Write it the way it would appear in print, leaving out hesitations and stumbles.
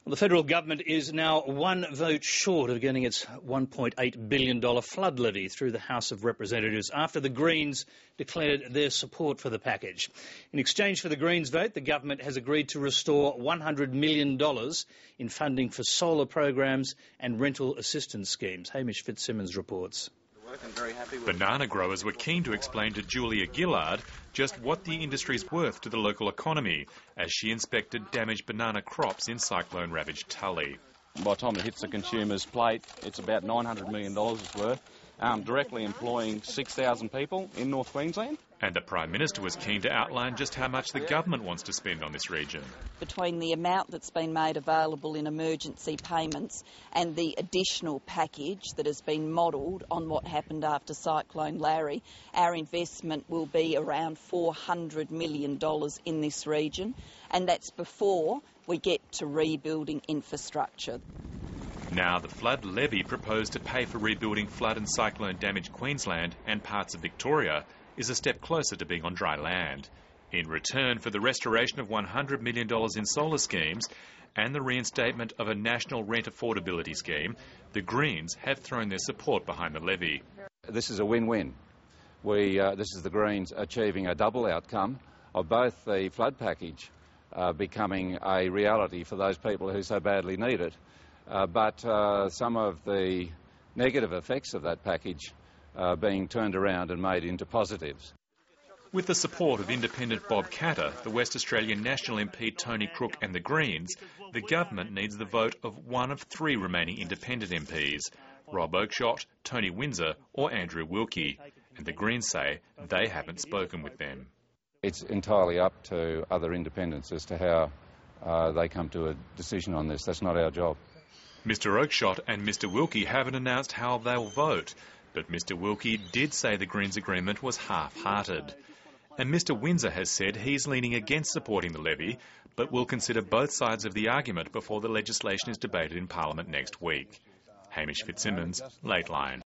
Well, the federal government is now one vote short of getting its $1.8 billion flood levy through the House of Representatives after the Greens declared their support for the package. In exchange for the Greens vote, the government has agreed to restore $100 million in funding for solar programs and rental assistance schemes. Hamish Fitzsimmons reports. Banana growers were keen to explain to Julia Gillard just what the industry's worth to the local economy as she inspected damaged banana crops in cyclone-ravaged Tully. By the time it hits the consumer's plate, it's about $900 million it's worth, directly employing 6,000 people in North Queensland. And the Prime Minister was keen to outline just how much the government wants to spend on this region. Between the amount that's been made available in emergency payments and the additional package that has been modelled on what happened after Cyclone Larry, our investment will be around $400 million in this region, and that's before we get to rebuilding infrastructure. Now, the flood levy proposed to pay for rebuilding flood and cyclone-damaged Queensland and parts of Victoria is a step closer to being on dry land. In return for the restoration of $100 million in solar schemes and the reinstatement of a national rent affordability scheme, the Greens have thrown their support behind the levy. This is a win-win. This is the Greens achieving a double outcome of both the flood package becoming a reality for those people who so badly need it, but some of the negative effects of that package being turned around and made into positives. With the support of independent Bob Catter, the West Australian National MP Tony Crook and the Greens, the government needs the vote of one of three remaining independent MPs, Rob Oakeshott, Tony Windsor or Andrew Wilkie, and the Greens say they haven't spoken with them. It's entirely up to other independents as to how they come to a decision on this. That's not our job. Mr Oakeshott and Mr Wilkie haven't announced how they'll vote, but Mr Wilkie did say the Greens agreement was half-hearted. And Mr Windsor has said he's leaning against supporting the levy, but will consider both sides of the argument before the legislation is debated in Parliament next week. Hamish Fitzsimmons, Lateline.